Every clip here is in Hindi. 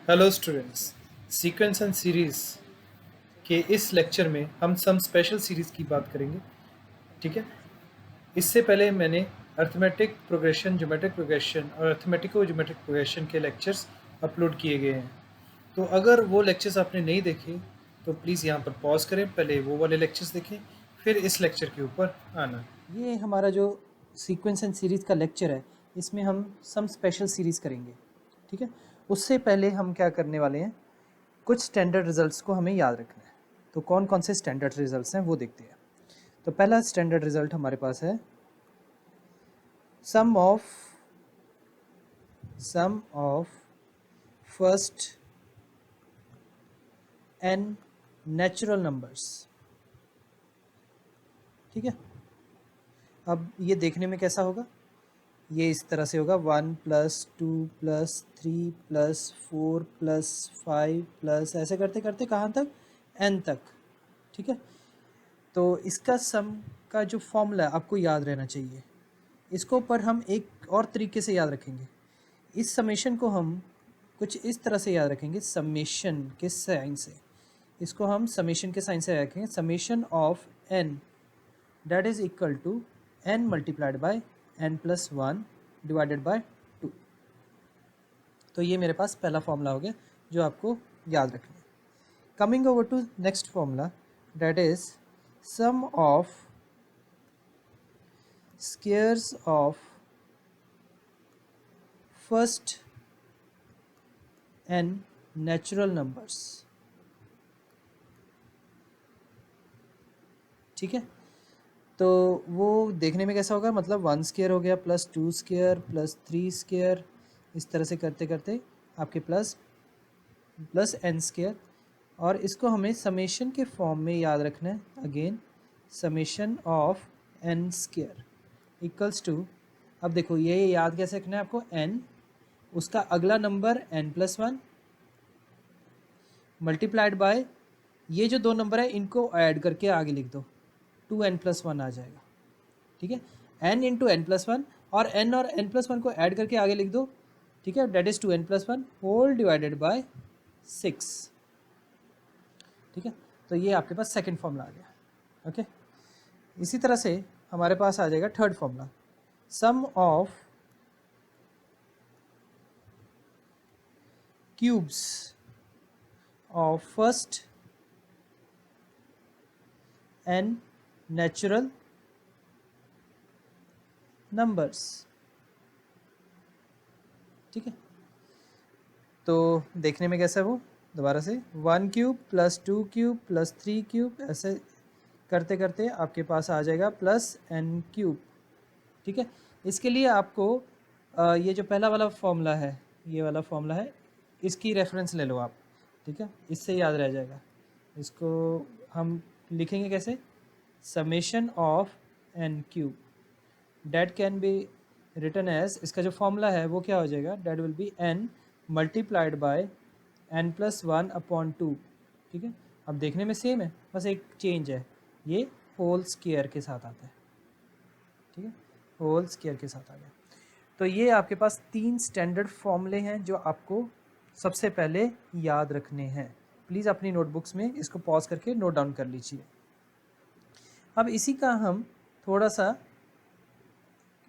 Hello students. Sequence and series के इस लेक्चर में हम सम स्पेशल सीरीज़ की बात करेंगे। ठीक है। इससे पहले मैंने अर्थमेटिक प्रोग्रेशन, ज्योमेट्रिक प्रोग्रेशन और अर्थमेटिको ज्योमेट्रिक प्रोग्रेशन के लेक्चर्स अपलोड किए गए हैं। तो अगर वो लेक्चर्स आपने नहीं देखे तो प्लीज़ यहाँ पर पॉज करें, पहले वो वाले लेक्चर्स देखें, फिर इस लेक्चर के ऊपर आना। ये हमारा जो सीक्वेंस एंड सीरीज़ का लेक्चर है, इसमें हम सम स्पेशल सीरीज़ करेंगे। ठीक है। उससे पहले हम क्या करने वाले हैं, कुछ स्टैंडर्ड रिजल्ट्स को हमें याद रखना है। तो कौन कौन से स्टैंडर्ड रिजल्ट्स हैं वो देखते हैं। तो पहला स्टैंडर्ड रिजल्ट हमारे पास है sum of first n natural numbers. ठीक है। अब ये देखने में कैसा होगा, ये इस तरह से होगा 1 + 2 + 3 + 4 + 5 प्लस ऐसे करते करते कहाँ तक, n तक। ठीक है। तो इसका सम का जो फॉर्मूला आपको याद रहना चाहिए, इसको पर हम एक और तरीके से याद रखेंगे। इस समेशन को हम कुछ इस तरह से याद रखेंगे, समेशन के साइन से। इसको हम समेशन के साइन से रखेंगे, summation of n that is equal to n multiplied by n + 1 divided by 2। तो ये मेरे पास पहला फॉर्मूला हो गया जो आपको याद रखना है। Coming over to next formula, that is sum of squares of first n natural numbers. ठीक है। तो वो देखने में कैसा होगा, मतलब 1 स्क्वायर हो गया प्लस 2 स्क्वायर प्लस 3 स्क्वायर, इस तरह से करते करते आपके प्लस n स्क्वायर। और इसको हमें समेशन के फॉर्म में याद रखना है। Again summation of n square equals to, अब देखो ये याद कैसे रखना है आपको, n उसका अगला नंबर n+1 मल्टीप्लाइड बाय ये जो दो नंबर है इनको ऐड करके आगे लिख दो, 2n+1 आ जाएगा। ठीक है। n इंटू n+1 और n+1 को ऐड करके आगे लिख दो। ठीक है, that is 2n+1 whole divided by 6। ठीक है। तो ये आपके पास सेकंड फॉर्मूला आ गया। ओके। इसी तरह से हमारे पास आ जाएगा third formula, sum of cubes of first n natural numbers. ठीक है। तो देखने में कैसा है वो, दोबारा से 1 cube plus 2 cube plus 3 cube, ऐसे करते करते आपके पास आ जाएगा प्लस n क्यूब। ठीक है। इसके लिए आपको ये जो पहला वाला फॉर्मूला है, ये वाला फॉर्मूला है, इसकी रेफरेंस ले लो आप। ठीक है, इससे याद रह जाएगा। इसको हम लिखेंगे कैसे, summation of n cube that can be written as, इसका जो फॉर्मूला है वो क्या हो जाएगा, that will be n multiplied by n+1/2। ठीक है। अब देखने में सेम है, बस एक चेंज है, ये होल स्क्वायर के साथ आता है। ठीक है, होल स्क्वायर के साथ आ गया। तो ये आपके पास 3 स्टैंडर्ड फॉर्मूले हैं जो आपको सबसे पहले याद रखने हैं। प्लीज़ अपनी नोटबुक्स में इसको पॉज करके नोट डाउन कर लीजिए। अब इसी का हम थोड़ा सा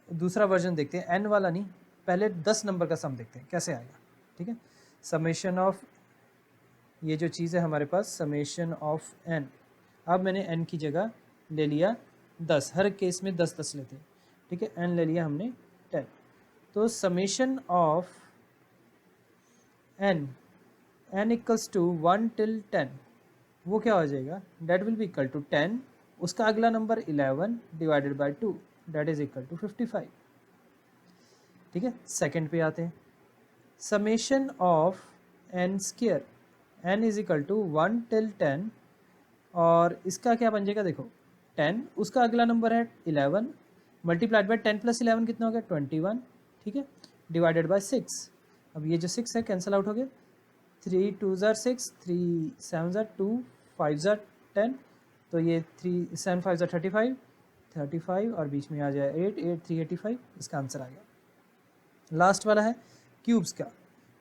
दूसरा वर्जन देखते हैं, n वाला नहीं, पहले 10 नंबर का सम देखते हैं कैसे आएगा। ठीक है। समेशन ऑफ, ये जो चीज़ है हमारे पास, समेशन ऑफ n, अब मैंने n की जगह ले लिया 10, हर केस में 10 लेते हैं। ठीक है, n ले लिया हमने 10। तो summation of n equals to 1 till 10, वो क्या हो जाएगा, that will be equal to 10, उसका अगला number 11 divided by 2, that is equal to 55। ठीक है। सेकंड पे आते हैं, summation of n square, n is equal to 1 till 10, और इसका क्या बन जाएगा, देखो 10 उसका अगला नंबर है 11 मल्टीप्लाइड बाय 10 + 11 कितना हो गया, 21। ठीक है, डिवाइडेड बाय 6। अब ये जो 6 है कैंसिल आउट हो गया, 3 2 ज़ार 6, 3 7 ज़ार 2, 5 ज़ार 10, तो ये 3 7 5 ज़ार 35, 35 और बीच में आ जाए 8 8 3 85, इसका आंसर आ गया। लास्ट वाला है क्यूब्स का।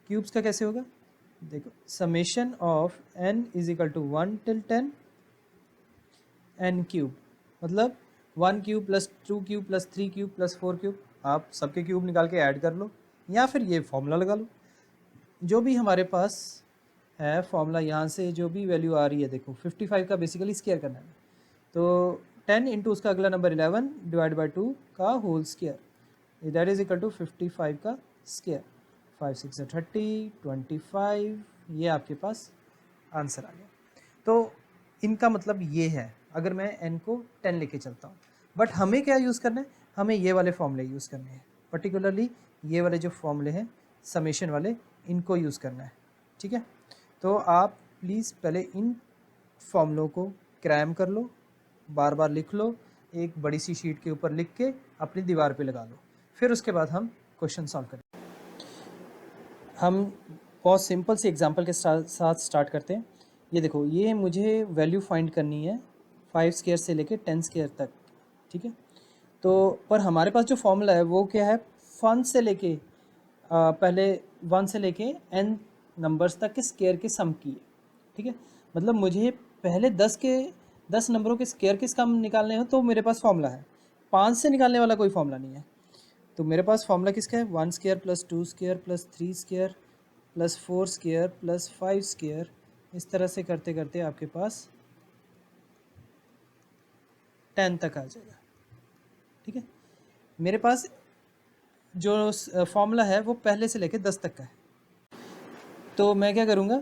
क्यूब्स का कैसे होगा, देखो summation of n is equal to 1 till 10 n cube, मतलब 1 cube plus 2 cube plus 3 cube plus 4 cube, आप सबके क्यूब निकाल के ऐड कर लो या फिर ये फॉर्मूला लगा लो। जो भी हमारे पास है फॉर्मूला, यहाँ से जो भी वैल्यू आ रही है, देखो 55 का बेसिकली स्क्वायर करना है, तो 10 इंटू उसका अगला नंबर 11 डिवाइड बाई 2 का whole square, that is equal to 55 का स्क्वायर। 5 6 30, 25, ये आपके पास आंसर आ गया। तो इनका मतलब ये है, अगर मैं n को 10 लेके चलता हूँ, बट हमें क्या यूज़ करना है, हमें ये वाले फॉर्मूले यूज़ करने हैं, पर्टिकुलरली ये वाले जो फॉर्मूले हैं समेशन वाले, इनको यूज़ करना है, ठीक है। तो आप प्लीज़ पहले इन फॉर्मूलों को क्रैम कर लो, बार बार लिख लो, एक बड़ी सी शीट के ऊपर लिख के अपनी दीवार पे लगा लो, फिर उसके बाद हम क्वेश्चन सॉल्व करें। हम बहुत सिंपल सी एग्जांपल के साथ स्टार्ट करते हैं। ये देखो, ये मुझे वैल्यू फाइंड करनी है 5 स्क्वायर से लेके 10 स्क्वायर तक, ठीक है। तो पर हमारे पास जो फॉर्मूला है वो क्या है, 1 से लेके पहले 1 से लेके n नंबर्स तक के स्क्वायर के सम की है, ठीक है। मतलब मुझे पहले 10 नंबरों के स्क्वायर के सम निकालने हो तो मेरे पास फॉर्मूला है, 5 से निकालने वाला कोई फॉर्मूला नहीं है। तो मेरे पास फॉर्मूला किसका है, 1 square plus 2 square plus 3 square plus 4 square plus 5 square, इस तरह से करते करते आपके पास 10 तक आ जाएगा, ठीक है। मेरे पास जो फॉर्मूला है वो पहले से लेके 10 तक का है, तो मैं क्या करूँगा,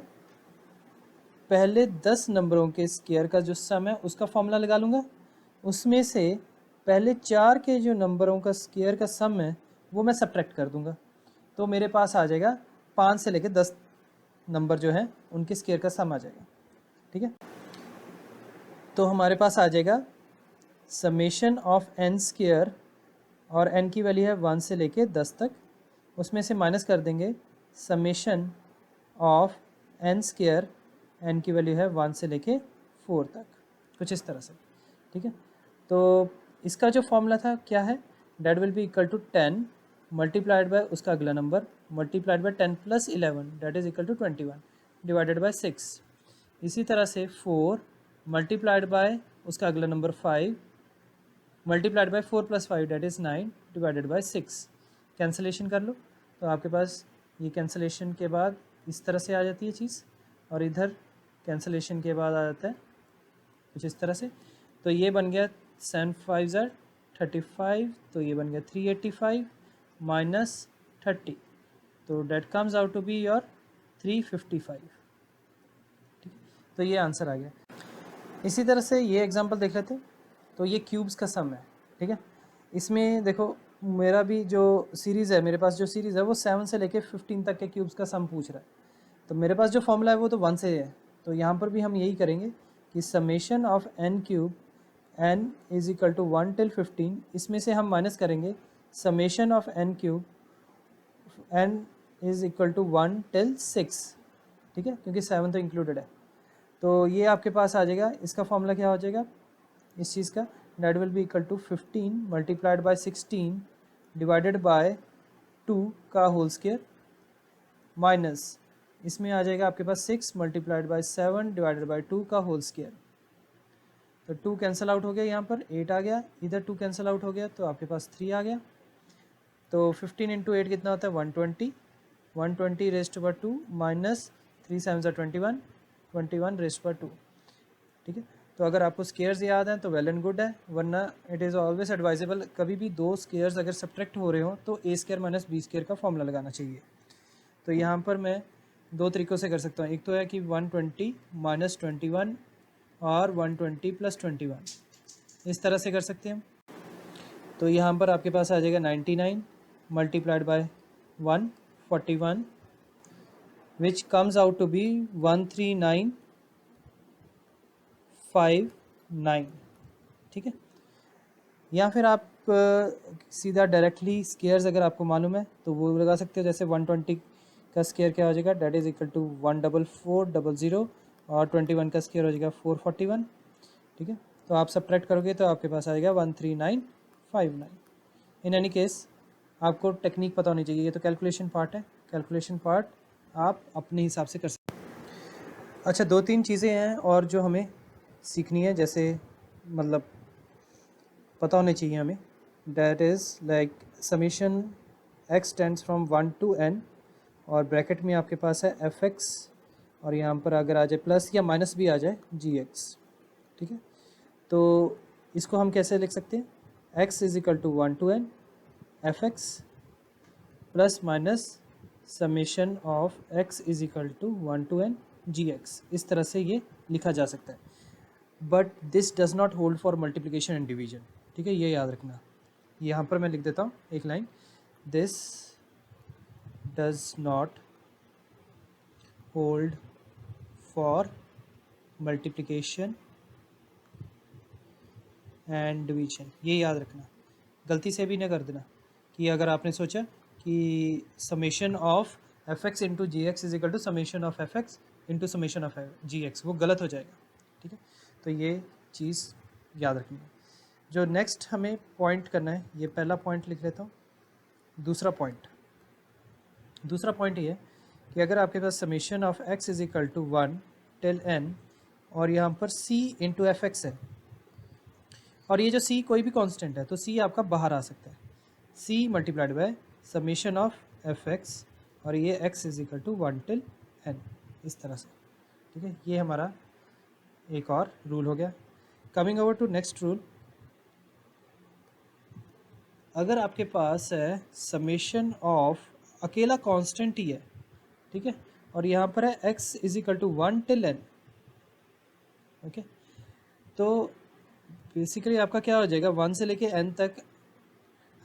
पहले 10 नंबरों के स्क्वायर का जो सम है उसका फॉर्मूला लगा लूँगा, उसमें से पहले 4 के जो नंबरों का स्क्वायर का सम है वो मैं सब्ट्रैक्ट कर दूँगा, तो मेरे पास आ जाएगा 5 से लेके 10 नंबर जो है उनके स्क्वायर का सम आ जाएगा, ठीक है। तो हमारे पास आ जाएगा समेशन ऑफ n स्क्वायर, और n की वैल्यू है 1 से लेके 10 तक, उसमें से माइनस कर देंगे summation of n square, n की वैल्यू है 1 से लेके 4 तक, कुछ इस तरह से, ठीक है। तो इसका जो फॉर्मूला था क्या है, that will be equal to 10 multiplied by उसका अगला number multiplied by 10 plus 11 that is equal to 21 divided by 6। इसी तरह से 4 मल्टीप्लाइड बाय उसका अगला number 5 multiplied by 4 plus 5 that is 9 divided by 6। Cancellation कर लो, तो आपके पास ये कैंसलेशन के बाद इस तरह से आ जाती है चीज़, और इधर कैंसलेशन के बाद आ जाता है कुछ इस तरह से। तो ये बन गया 7 5 35, तो ये बन गया 385 माइनस 30, तो that comes out to be your 355, ठीक है। तो ये आंसर आ गया। इसी तरह से ये एग्जांपल देख लेते हैं। तो ये क्यूब्स का सम है, ठीक है। इसमें देखो मेरा भी जो सीरीज़ है, मेरे पास जो सीरीज़ है वो 7 से लेके 15 तक के क्यूब्स का सम पूछ रहा है, तो मेरे पास जो फॉर्मूला है वो तो 1 से है, तो यहाँ पर भी हम यही करेंगे कि summation of n cube, n is equal to 1 till 15, इसमें से हम माइनस करेंगे summation of n cube, n is equal to 1 till 6, ठीक है, क्योंकि 7 तो इंक्लूडेड है। तो ये आपके पास आ जाएगा, इसका फॉर्मूला क्या हो जाएगा इस चीज़ का, that will be equal to 15 multiplied by 16 divided by 2 का होल स्क्वायर, माइनस इसमें आ जाएगा आपके पास 6 मल्टीप्लाइड बाय 7 डिवाइडेड बाय 2 का होल स्क्वायर। तो 2 कैंसिल आउट हो गया, यहाँ पर 8 आ गया, इधर 2 कैंसिल आउट हो गया, तो आपके पास 3 आ गया। तो 15 इंटू 8 कितना होता है 120, 120 rest by 2 minus 3 7 21, 21 rest by 2, ठीक है। तो अगर आपको स्केयर्स याद हैं तो वेल एंड गुड है, वरना इट इज़ ऑलवेज एडवाइजेबल, कभी भी दो स्केयर्स अगर सब्ट्रैक्ट हो रहे हो तो ए स्केयर माइनस बी स्केयर का फॉर्मूला लगाना चाहिए। तो यहाँ पर मैं दो तरीक़ों से कर सकता हूँ, एक तो है कि 120 माइनस 21 और 120 प्लस 21, इस तरह से कर सकते हैं। तो यहाँ पर आपके पास आ जाएगा 99 multiplied by 141 which comes out to be 13959, ठीक है। या फिर आप सीधा डायरेक्टली स्केयर्स अगर आपको मालूम है तो वो लगा सकते हो, जैसे 120 का स्केयर क्या हो जाएगा, डेट इज़ इक्वल टू 14400, और 21 का स्केयर हो जाएगा 441, ठीक है। तो आप सब्ट्रैक्ट करोगे तो आपके पास आएगा 13959। इन एनी केस आपको टेक्निक पता होनी चाहिए, ये तो कैलकुलेशन पार्ट है, कैलकुलेशन पार्ट आप अपने हिसाब से कर सकते हैं। अच्छा, 2-3 चीज़ें हैं और जो हमें सीखनी है, जैसे मतलब पता होने चाहिए हमें। That is like summation x tends from 1 to n, और ब्रैकेट में आपके पास है fx, और यहाँ पर अगर आ जाए प्लस या माइनस भी आ जाए gx, ठीक है। तो इसको हम कैसे लिख सकते हैं? x is equal to 1 to n fx plus minus summation of x is equal to 1 to n gx, इस तरह से ये लिखा जा सकता है। But this does not hold for multiplication and division, ठीक है, ये याद रखना। यहाँ पर मैं लिख देता हूँ एक line, this does not hold for multiplication and division, ये याद रखना। गलती से भी ना कर देना कि अगर आपने सोचा कि summation of f x into g x is equal to summation of f x into summation of g x, वो गलत हो जाएगा, ठीक है। तो ये चीज़ याद रखनी है। जो नेक्स्ट हमें पॉइंट करना है, ये पहला पॉइंट लिख लेता हूँ। दूसरा पॉइंट ये है कि अगर आपके पास summation of x is equal to 1 till n, और यहाँ पर c इंटू एफ एक्स है, और ये जो c कोई भी कांस्टेंट है तो c आपका बाहर आ सकता है, c multiplied by summation of f x, और ये x is equal to 1 till n, इस तरह से, ठीक है। ये हमारा एक और रूल हो गया। Coming over to next rule, अगर आपके पास है समेशन ऑफ अकेला कांस्टेंट ही है, ठीक है, और यहाँ पर है x is equal to 1 till n, okay, तो बेसिकली आपका क्या हो जाएगा, 1 से लेके n तक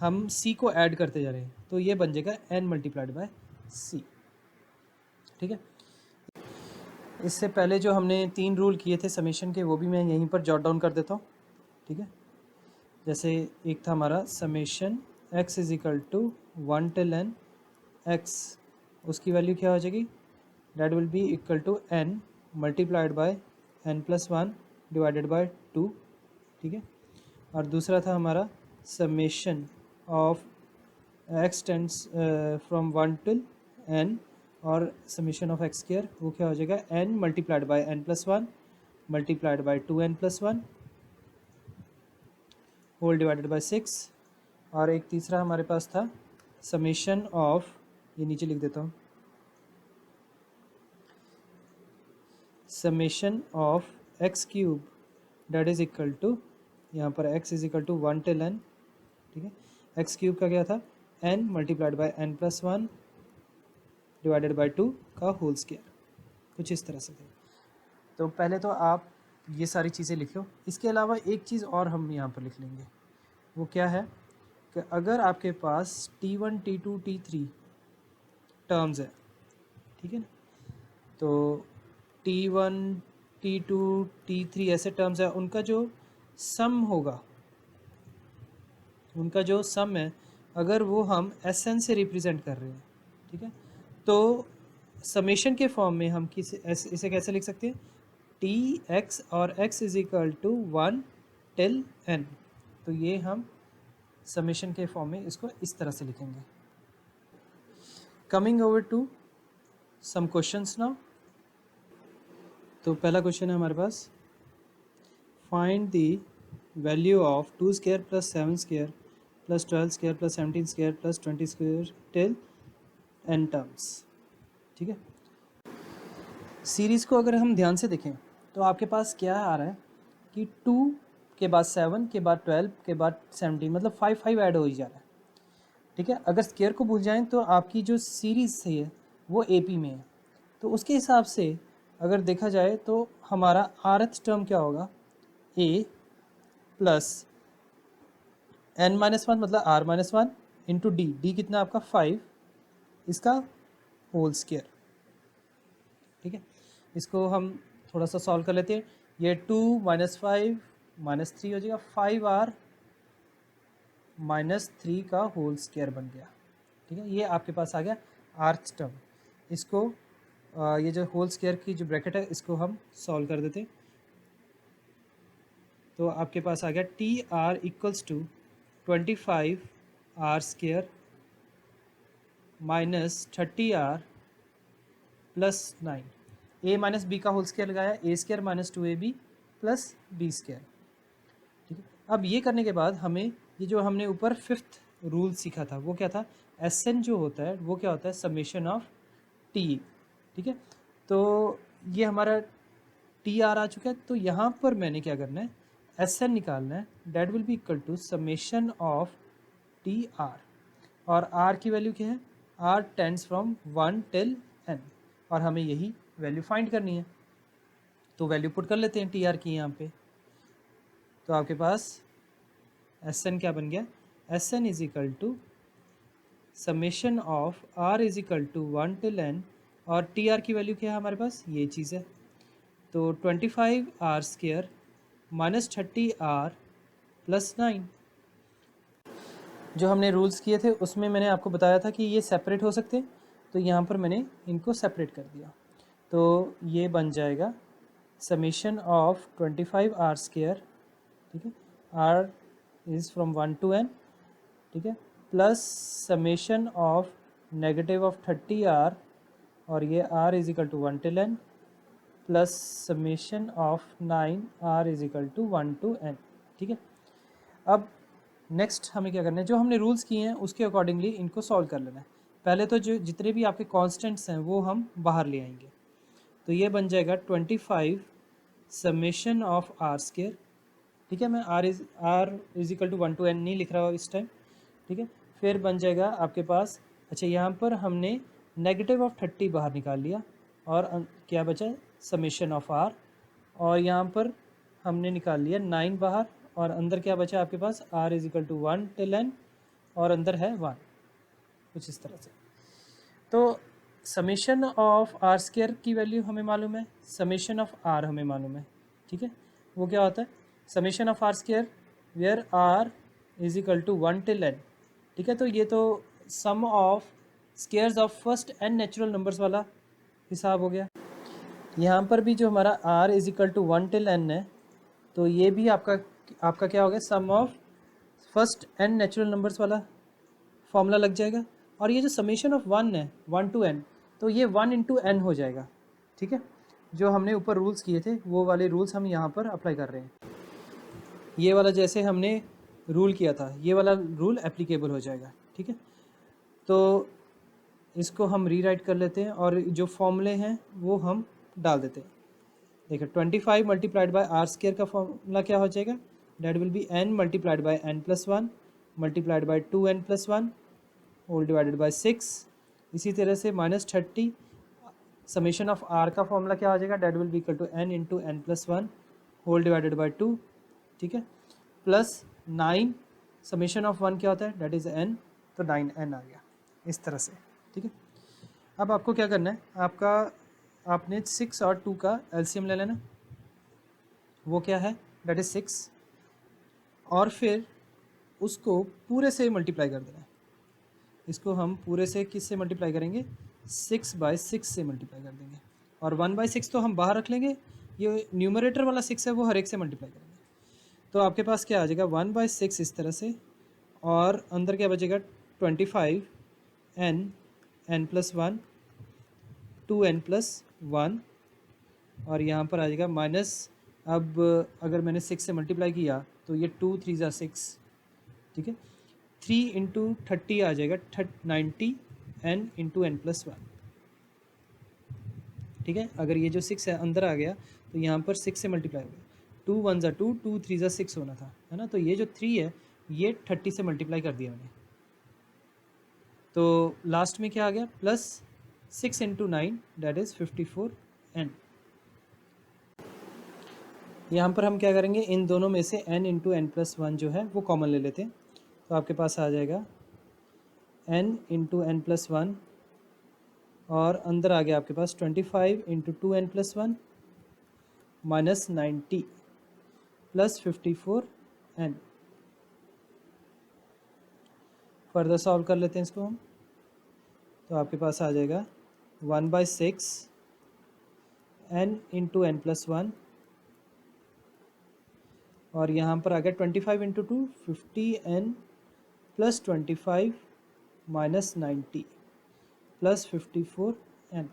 हम c को ऐड करते जा रहे हैं, तो ये बन जाएगा n मल्टीप्लाइड बाय c, ठीक है। इससे पहले जो हमने 3 रूल किए थे समेशन के, वो भी मैं यहीं पर जॉट डाउन कर देता हूँ, ठीक है। जैसे एक था हमारा summation x is equal to 1 till n x, उसकी वैल्यू क्या हो जाएगी, that will be equal to n multiplied by n plus 1 divided by 2, ठीक है। और दूसरा था हमारा summation of x tends from 1 till n, और समेशन ऑफ x स्क्वायर, वो क्या हो जाएगा, n multiplied by n plus 1 multiplied by 2n plus 1 whole divided by 6। और एक तीसरा हमारे पास था समेशन ऑफ, ये नीचे लिख देता हूँ, summation of x cube that is equal to, यहाँ पर x is equal to 1 till n, ठीक है। एक्स क्यूब का क्या था, n multiplied by n plus 1 divided by 2 का होल स्क्वायर, कुछ इस तरह से थे। तो पहले तो आप ये सारी चीज़ें लिख लो। इसके अलावा एक चीज़ और हम यहाँ पर लिख लेंगे, वो क्या है कि अगर आपके पास T1 T2 T3 टर्म्स है, ठीक है ना, तो T1 T2 T3 ऐसे टर्म्स है, उनका जो सम होगा, उनका जो सम है, अगर वो हम Sn से रिप्रेजेंट कर रहे हैं, ठीक है, तो समेशन के फॉर्म में हम इसे कैसे लिख सकते हैं, टी एक्स और x is equal to 1 till n, तो ये हम समेशन के फॉर्म में इसको इस तरह से लिखेंगे। Coming over to some questions now. तो पहला क्वेश्चन है हमारे पास, find the value of 2 square plus 7 square plus 12 square plus 17 square plus 20 square till n terms, ठीक है। सीरीज़ को अगर हम ध्यान से देखें तो आपके पास क्या आ रहा है कि 2 के बाद 7 के बाद 12 के बाद 17, मतलब 5 ऐड हो ही जा रहा है, ठीक है। अगर स्क्वायर को भूल जाएं तो आपकी जो सीरीज़ है वो AP में है, तो उसके हिसाब से अगर देखा जाए तो हमारा rth टर्म क्या होगा, a प्लस n-1 मतलब r-1 इंटू डी कितना आपका 5, इसका होल स्क्वायर, ठीक है। इसको हम थोड़ा सा सॉल्व कर लेते हैं। ये 2 - 5 - 3 हो जाएगा, 5r - 3 का होल स्क्वायर बन गया, ठीक है। ये आपके पास आ गया आर्थ टर्म। इसको ये जो होल स्क्वायर की जो ब्रैकेट है इसको हम सॉल्व कर देते हैं। तो आपके पास आ गया TR equals to 25r² - 30r plus 9, a minus b का होल स्क्वायर लगाया, a square minus 2ab plus b square. ठीक है, अब ये करने के बाद हमें ये जो हमने ऊपर फिफ्थ रूल सीखा था वो क्या था, एस एन जो होता है वो क्या होता है, समेशन ऑफ टी। ठीक है, तो ये हमारा टी आर आ चुका है, तो यहाँ पर मैंने क्या करना है, एस एन निकालना है, that will be equal to summation of t r, और आर की वैल्यू क्या है, r tends from 1 till n, और हमें यही वैल्यू फाइंड करनी है। तो वैल्यू पुट कर लेते हैं टी आर की यहाँ पे, तो आपके पास एस एन क्या बन गया, s n is equal to summation of r is equal to 1 till n, और टी आर की वैल्यू क्या है हमारे पास, ये चीज़ है, तो 25 r square minus 30 r plus 9। जो हमने रूल्स किए थे उसमें मैंने आपको बताया था कि ये सेपरेट हो सकते हैं, तो यहाँ पर मैंने इनको सेपरेट कर दिया, तो ये बन जाएगा समेशन ऑफ 25 आर स्क्वायर, ठीक है, r is from 1 to n, ठीक है, plus summation of negative of 30 r, और ये r is equal to 1 till n, plus summation of 9 r is equal to 1 to n। ठीक है, अब नेक्स्ट हमें क्या करना है, जो हमने रूल्स किए हैं उसके अकॉर्डिंगली इनको सॉल्व कर लेना है। पहले तो जो जितने भी आपके कांस्टेंट्स हैं वो हम बाहर ले आएंगे, तो ये बन जाएगा 25 समेशन ऑफ आर स्क्वायर। ठीक है, मैं r is equal to 1 to n नहीं लिख रहा हूँ इस टाइम। ठीक है, फिर बन जाएगा आपके पास, अच्छा यहाँ पर हमने नेगेटिव ऑफ 30 बाहर निकाल लिया, और क्या बचा, समेशन ऑफ आर, और यहाँ पर हमने निकाल लिया 9 बाहर, और अंदर क्या बचा आपके पास, r is equal to 1 till n, और अंदर है 1, कुछ इस तरह से। तो समेशन ऑफ आर स्क्वायर की वैल्यू हमें मालूम है, समेशन ऑफ आर हमें मालूम है। ठीक है, वो क्या होता है, summation of r square where r is equal to 1 till n। ठीक है, तो ये तो sum of squares of first n natural numbers वाला हिसाब हो गया। यहाँ पर भी जो हमारा r is equal to 1 till n है, तो ये भी आपका क्या हो गया, sum of first n natural numbers वाला फॉर्मूला लग जाएगा। और ये जो समेशन ऑफ 1 है, 1 टू n, तो ये 1 इंटू n हो जाएगा। ठीक है, जो हमने ऊपर रूल्स किए थे वो वाले रूल्स हम यहाँ पर अप्लाई कर रहे हैं। ये वाला जैसे हमने रूल किया था ये वाला रूल एप्लीकेबल हो जाएगा। ठीक है, तो इसको हम रीराइट कर लेते हैं, और जो फॉर्मूले हैं वो हम डाल देते हैं। देखिए 25 मल्टीप्लाइड बाय आर स्क्वायर का फॉर्मूला क्या हो जाएगा, that will be n multiplied by n plus 1 multiplied by 2n plus 1 whole divided by 6। इसी तरह से माइनस 30 समेशन ऑफ r का फॉर्मूला क्या हो जाएगा, that will be equal to n into n plus 1 whole divided by 2। ठीक है, प्लस 9 समेशन ऑफ 1 क्या होता है, डेट इज़ n, तो 9n आ गया इस तरह से। ठीक है, अब आपको क्या करना है, आपने 6 और 2 का एलसीएम ले लेना, वो क्या है, डेट इज़ 6, और फिर उसको पूरे से मल्टीप्लाई कर देना है। इसको हम पूरे से किस से मल्टीप्लाई करेंगे, 6/6 से मल्टीप्लाई कर देंगे, और 1/6 तो हम बाहर रख लेंगे, ये न्यूमरेटर वाला 6 है वो हर एक से मल्टीप्लाई करेंगे। तो आपके पास क्या आ जाएगा, 1/6 इस तरह से, और अंदर क्या बचेगा, 25 n प्लस 1 2n प्लस 1, और यहाँ पर आ जाएगा माइनस, अब अगर मैंने 6 से मल्टीप्लाई किया तो ये 2 3 ज़ा 6। ठीक है, 3 इंटू 30 आ जाएगा 90 n इंटू n प्लस 1। ठीक है, अगर ये जो 6 है अंदर आ गया तो यहाँ पर 6 से मल्टीप्लाई हो गया, 2 1 ज़ा 2 2 3 ज़ा 6 होना था, है ना, तो ये जो 3 है ये 30 से मल्टीप्लाई कर दिया मैंने, तो लास्ट में क्या आ गया, plus 6 into 9 that is 54n। यहाँ पर हम क्या करेंगे, इन दोनों में से n इंटू n प्लस 1 जो है वो कॉमन ले लेते हैं, तो आपके पास आ जाएगा n इंटू n प्लस 1, और अंदर आ गया आपके पास 25 into 2n plus 1 minus 90 plus 54n। Further solve कर लेते हैं इसको हम, तो आपके पास आ जाएगा 1/6 n इंटू n प्लस 1, और यहाँ पर आ गया 25 into 2 50n plus 25 minus 90 plus 54n।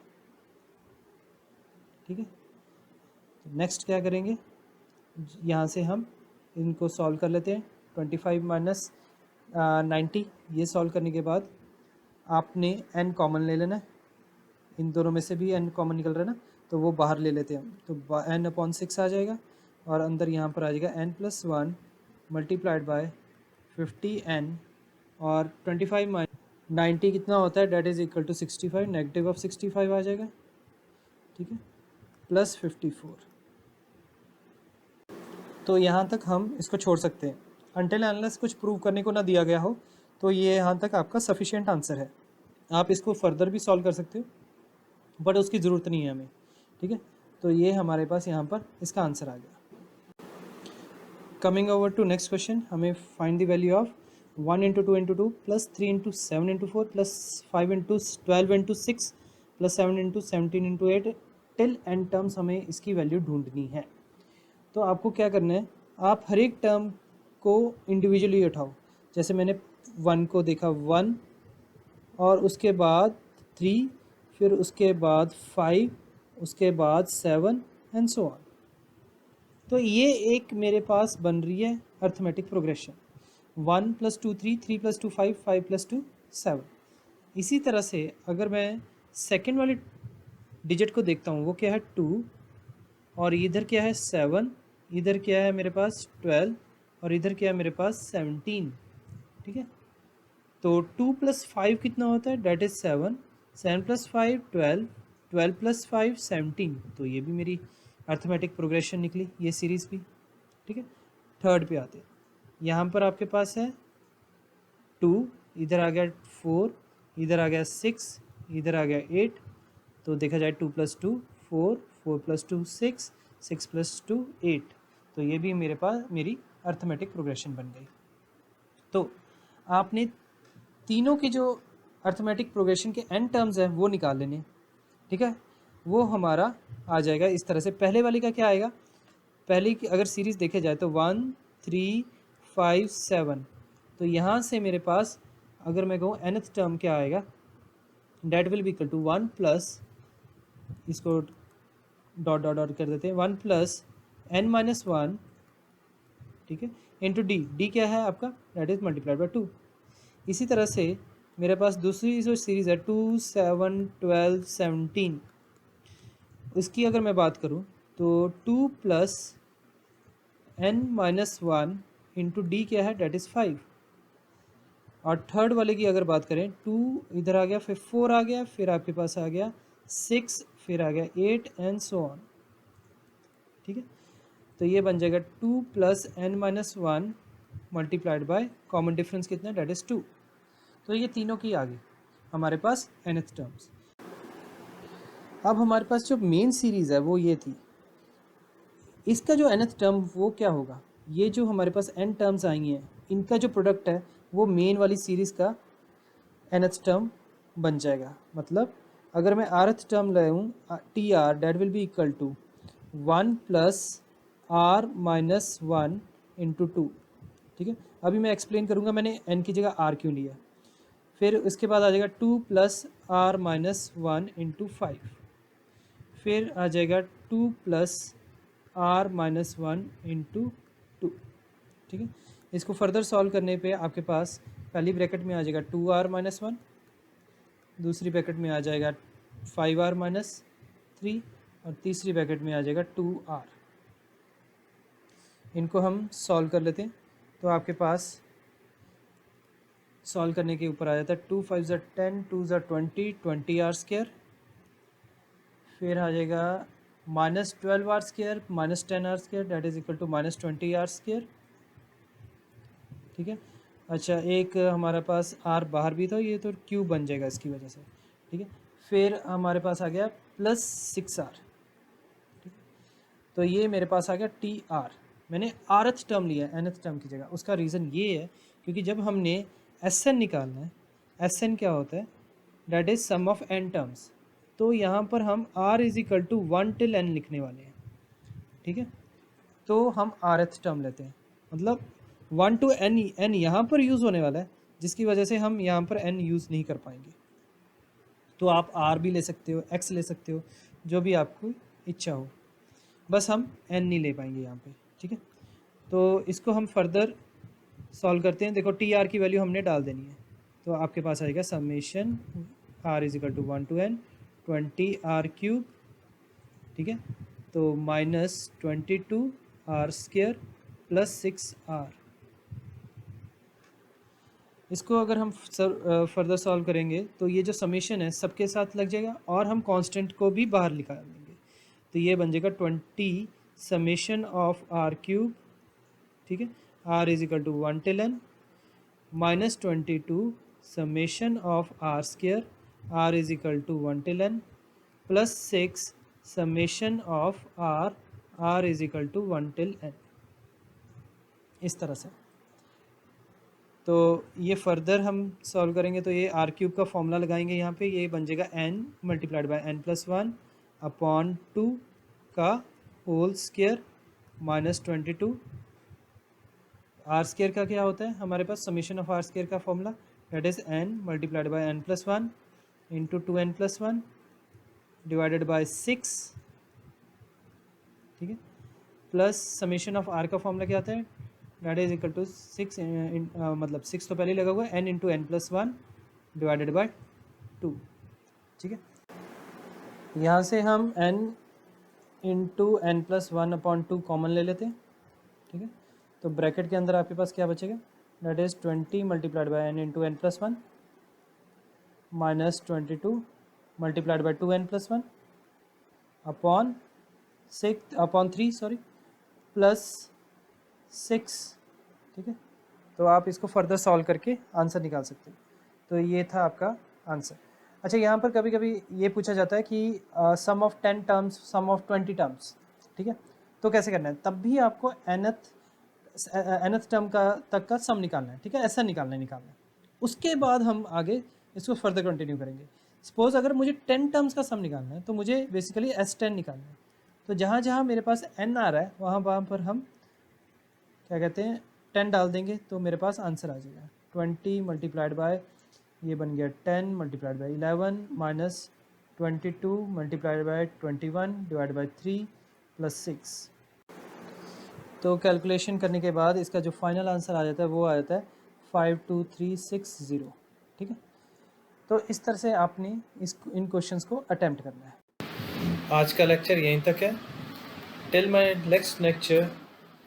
ठीक है। तो नेक्स्ट क्या करेंगे, यहाँ से हम इनको सॉल्व कर लेते हैं। 25 माइनस 90, ये सॉल्व करने के बाद आपने n कॉमन ले लेना है, इन दोनों में से भी n कॉमन निकल रहा है ना, तो वो बाहर ले लेते हैं हम। तो n/6 आ जाएगा और अंदर यहाँ पर आ जाएगा n+1 मल्टीप्लाइड बाय 50n, और 25 माइनस 90 कितना होता है, that is equal to 65, negative of 65 आ जाएगा, ठीक है, प्लस 54। तो यहाँ तक हम इसको छोड़ सकते हैं, अनटिल अनलेस कुछ प्रूव करने को ना दिया गया हो, तो ये यहाँ तक आपका सफिशिएंट आंसर है। आप इसको फर्दर भी सॉल्व कर सकते हो, बट उसकी ज़रूरत नहीं है हमें, ठीक है। तो ये हमारे पास यहाँ पर इसका आंसर आ गया। Coming over to next question, हमें find the value of 1 into 2 into 2 plus 3 into 7 into 4 plus 5 into 12 into 6 plus 7 into 17 into 8 till n terms, हमें इसकी वैल्यू ढूंढनी है। तो आपको क्या करना है, आप हर एक टर्म को इंडिविजुअली उठाओ। जैसे मैंने 1 को देखा 1, और उसके बाद 3, फिर उसके बाद 5, उसके बाद 7 एंड सो ऑन। तो ये एक मेरे पास बन रही है अर्थमेटिक प्रोग्रेशन, 1 + 2 3, 3 + 2 5, 5 + 2 7। इसी तरह से अगर मैं सेकेंड वाली डिजिट को देखता हूँ, वो क्या है 2, और इधर क्या है 7, इधर क्या है मेरे पास 12, और इधर क्या है मेरे पास 17, ठीक है। तो 2 + 5 कितना होता है, डेट इज़ 7, 7 + 5 12, 12 + 5 17। तो ये भी मेरी अर्थमेटिक प्रोग्रेशन निकली, ये सीरीज़ भी, ठीक है। थर्ड पे आते हैं, यहाँ पर आपके पास है 2, इधर आ गया 4, इधर आ गया 6, इधर आ गया 8। तो देखा जाए 2 + 2 4, 4 + 2 6, 6 + 2 8। तो ये भी मेरे पास मेरी अर्थमेटिक प्रोग्रेशन बन गई। तो आपने तीनों के जो अर्थमेटिक प्रोग्रेशन के एन टर्म्स हैं वो निकाल लेने, ठीक है। वो हमारा आ जाएगा इस तरह से। पहले वाले का क्या आएगा, पहले की अगर सीरीज़ देखे जाए तो 1 3 5 7। तो यहाँ से मेरे पास अगर मैं कहूँ nth टर्म क्या आएगा, that will be equal to 1 plus, इसको डॉट डॉट डॉट कर देते हैं, 1 + n-1, ठीक है, इंटू डी क्या है आपका, डेट इज़ मल्टीप्लाइड बाय 2। इसी तरह से मेरे पास दूसरी जो सीरीज़ है 2 7 12 17, उसकी अगर मैं बात करूं तो 2 + n-1 इंटू डी क्या है, डेट इज़ 5। और थर्ड वाले की अगर बात करें, 2 इधर आ गया, फिर 4 आ गया, फिर आपके पास आ गया 6, फिर आ गया 8 एंड सो ऑन, ठीक है। तो ये बन जाएगा 2 + n-1 multiplied by common difference कितना, डेट इज़ 2। तो ये तीनों की आ गई हमारे पास nth टर्म्स। अब हमारे पास जो मेन सीरीज़ है वो ये थी, इसका जो nth टर्म वो क्या होगा, ये जो हमारे पास n टर्म्स आई हैं इनका जो प्रोडक्ट है वो मेन वाली सीरीज़ का nth टर्म बन जाएगा। मतलब अगर मैं rth टर्म लूँ t r, that will be equal to 1 + r-1 into 2, ठीक है। अभी मैं एक्सप्लेन करूँगा मैंने n की जगह r क्यों लिया। फिर उसके बाद आ जाएगा 2 + r-1 इंटू 5, फिर आ जाएगा 2 + r-1 इंटू 2, ठीक है। इसको फर्दर सॉल्व करने पे आपके पास पहली ब्रैकेट में आ जाएगा 2r-1, दूसरी ब्रैकेट में आ जाएगा 5r-3, और तीसरी ब्रैकेट में आ जाएगा 2r। इनको हम सॉल्व कर लेते हैं। तो आपके पास सॉल्व करने के ऊपर आ जाता है 2 5 ज़ा 10, 2 ज़ा 20, 20r², फिर आ जाएगा -12r², -10r², date is equal to -20r², ठीक है। अच्छा, एक हमारे पास r बाहर भी था, ये तो क्यूब बन जाएगा इसकी वजह से, ठीक है। फिर हमारे पास आ गया +6r, ठीक। तो ये मेरे पास आ गया TR। मैंने rth टर्म लिया है nth टर्म की जगह। उसका रीज़न ये है क्योंकि जब हमने Sn निकालना है, Sn क्या होता है, that is sum of n terms. तो यहाँ पर हम r = 1 till n लिखने वाले हैं, ठीक है। तो हम rth टर्म लेते हैं, मतलब 1 to n यहाँ पर यूज़ होने वाला है, जिसकी वजह से हम यहाँ पर n यूज़ नहीं कर पाएंगे। तो आप r भी ले सकते हो, x ले सकते हो, जो भी आपको इच्छा हो, बस हम n नहीं ले पाएंगे यहाँ पे, ठीक है। तो इसको हम फर्दर सॉल्व करते हैं। देखो टी आर की वैल्यू हमने डाल देनी है, तो आपके पास आएगा summation r is equal to 1 to n 20r³, ठीक है। तो माइनस 22r² प्लस 6r। इसको अगर हम फर्दर सॉल्व करेंगे तो ये जो समेशन है सबके साथ लग जाएगा और हम कांस्टेंट को भी बाहर निकाल देंगे, तो ये बन जाएगा 20 समेशन ऑफ r³, ठीक है, r is equal to 1 till n minus 22 summation of r², r is equal to 1 till n plus 6 summation of r is equal to 1 till n। इस तरह से तो ये फर्दर हम सॉल्व करेंगे तो ये r³ का फॉर्मूला लगाएंगे यहाँ पे, ये बन जाएगा n multiplied bye n+1 upon 2 का होल स्क्वायर माइनस 22। r² का क्या होता है हमारे पास, समीशन ऑफ r² का formula that is n multiplied bye n+1 into 2n+1 divided by 6, ठीक है, प्लस समीशन ऑफ r का फॉर्मूला क्या आता है, दैट इज इक्वल टू 6 मतलब 6 तो पहले ही लगा हुआ है, n into n+1 divided by 2, ठीक है। यहाँ से हम n into n+1 upon 2 common ले लेते हैं, ठीक है। तो ब्रैकेट के अंदर आपके पास क्या बचेगा, that is 20 multiplied by n into n+1 minus 22 multiplied by 2n+1 upon 3 sorry plus 6, ठीक है। तो आप इसको फर्दर सॉल्व करके आंसर निकाल सकते हैं। तो ये था आपका आंसर। अच्छा, यहाँ पर कभी कभी ये पूछा जाता है कि sum of 10 terms, sum of 20 terms, ठीक है, तो कैसे करना है, तब भी आपको nth टर्म का तक का सम निकालना है, ठीक है, ऐसा निकालना है। उसके बाद हम आगे इसको फर्दर कंटिन्यू करेंगे। सपोज अगर मुझे 10 टर्म्स का सम निकालना है तो मुझे बेसिकली S10 निकालना है। तो जहाँ जहाँ मेरे पास n आ रहा है वहाँ पर हम क्या कहते हैं 10 डाल देंगे, तो मेरे पास आंसर आ जाएगा 20 मल्टीप्लाइड बाय, ये बन गया 10 multiplied bye 11 minus 22 multiplied by 21 divide by 3 plus 6। तो कैलकुलेशन करने के बाद इसका जो फाइनल आंसर आ जाता है वो आ जाता है 52360, ठीक है। तो इस तरह से आपने इन क्वेश्चंस को अटेम्प्ट करना है। आज का लेक्चर यहीं तक है। Till my next lecture,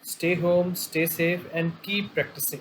stay home, stay safe and keep practicing.